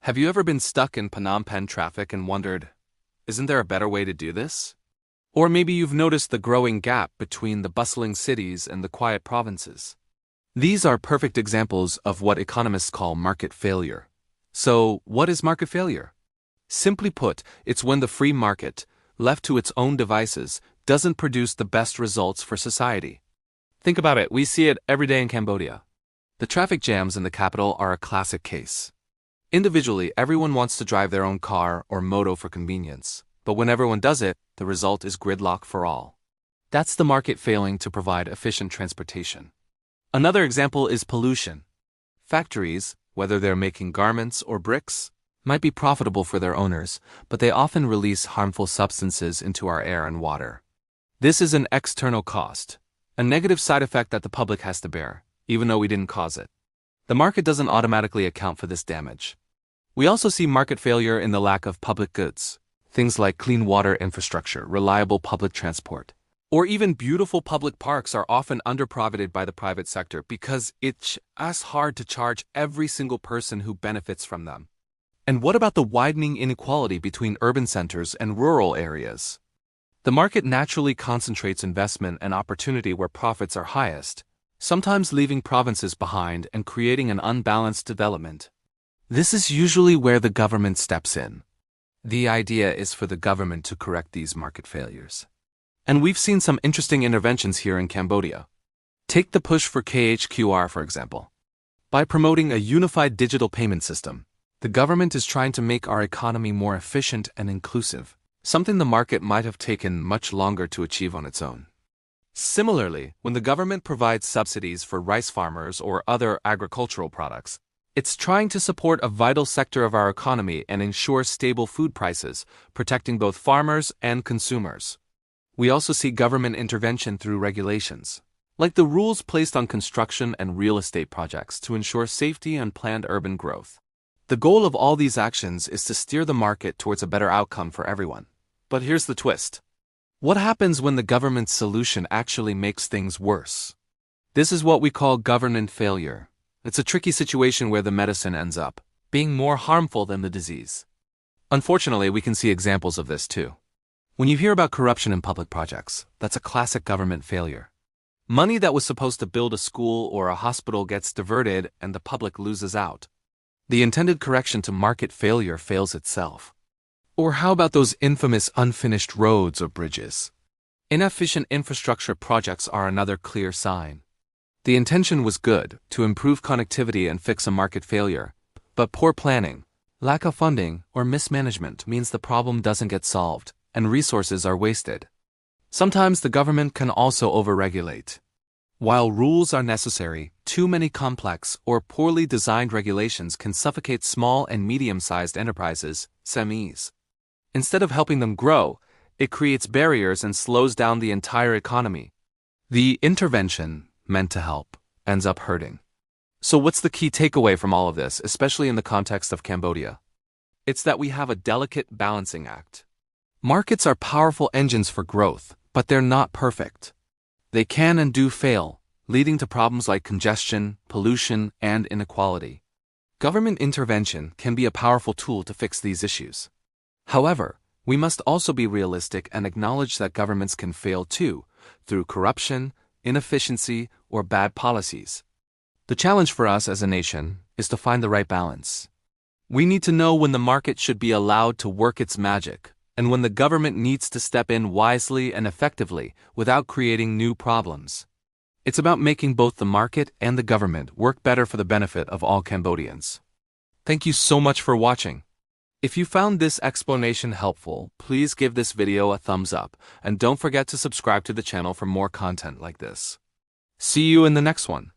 Have you ever been stuck in Phnom Penh traffic and wondered, isn't there a better way to do this? Or maybe you've noticed the growing gap between the bustling cities and the quiet provinces. These are perfect examples of what economists call market failure. So, what is market failure? Simply put, it's when the free market, left to its own devices, doesn't produce the best results for society. Think about it, we see it every day in Cambodia. The traffic jams in the capital are a classic case. Individually, everyone wants to drive their own car or moto for convenience, but when everyone does it, the result is gridlock for all. That's the market failing to provide efficient transportation. Another example is pollution. Factories, whether they're making garments or bricks, might be profitable for their owners, but they often release harmful substances into our air and water. This is an external cost, a negative side effect that the public has to bear, even though we didn't cause it. The market doesn't automatically account for this damage. We also see market failure in the lack of public goods, things like clean water infrastructure, reliable public transport, or even beautiful public parks are often underprofited by the private sector because it's hard to charge every single person who benefits from them. And what about the widening inequality between urban centers and rural areas? The market naturally concentrates investment and opportunity where profits are highest, sometimes leaving provinces behind and creating an unbalanced development. This is usually where the government steps in. The idea is for the government to correct these market failures. And we've seen some interesting interventions here in Cambodia. Take the push for KHQR, for example. By promoting a unified digital payment system, the government is trying to make our economy more efficient and inclusive, something the market might have taken much longer to achieve on its own. Similarly, when the government provides subsidies for rice farmers or other agricultural products, it's trying to support a vital sector of our economy and ensure stable food prices, protecting both farmers and consumers. We also see government intervention through regulations, like the rules placed on construction and real estate projects to ensure safety and planned urban growth. The goal of all these actions is to steer the market towards a better outcome for everyone. But here's the twist. What happens when the government's solution actually makes things worse? This is what we call government failure. It's a tricky situation where the medicine ends up being more harmful than the disease. Unfortunately, we can see examples of this too. When you hear about corruption in public projects, that's a classic government failure. Money that was supposed to build a school or a hospital gets diverted and the public loses out. The intended correction to market failure fails itself. Or how about those infamous unfinished roads or bridges? Inefficient infrastructure projects are another clear sign. The intention was good, to improve connectivity and fix a market failure, but poor planning, lack of funding, or mismanagement means the problem doesn't get solved, and resources are wasted. Sometimes the government can also overregulate. While rules are necessary, too many complex or poorly designed regulations can suffocate small and medium-sized enterprises, SMEs. Instead of helping them grow, it creates barriers and slows down the entire economy. The intervention, meant to help, ends up hurting. So what's the key takeaway from all of this, especially in the context of Cambodia? It's that we have a delicate balancing act. Markets are powerful engines for growth, but they're not perfect. They can and do fail, leading to problems like congestion, pollution, and inequality. Government intervention can be a powerful tool to fix these issues. However, we must also be realistic and acknowledge that governments can fail too, through corruption, inefficiency, or bad policies. The challenge for us as a nation is to find the right balance. We need to know when the market should be allowed to work its magic, and when the government needs to step in wisely and effectively without creating new problems. It's about making both the market and the government work better for the benefit of all Cambodians. Thank you so much for watching. If you found this explanation helpful, please give this video a thumbs up, and don't forget to subscribe to the channel for more content like this. See you in the next one.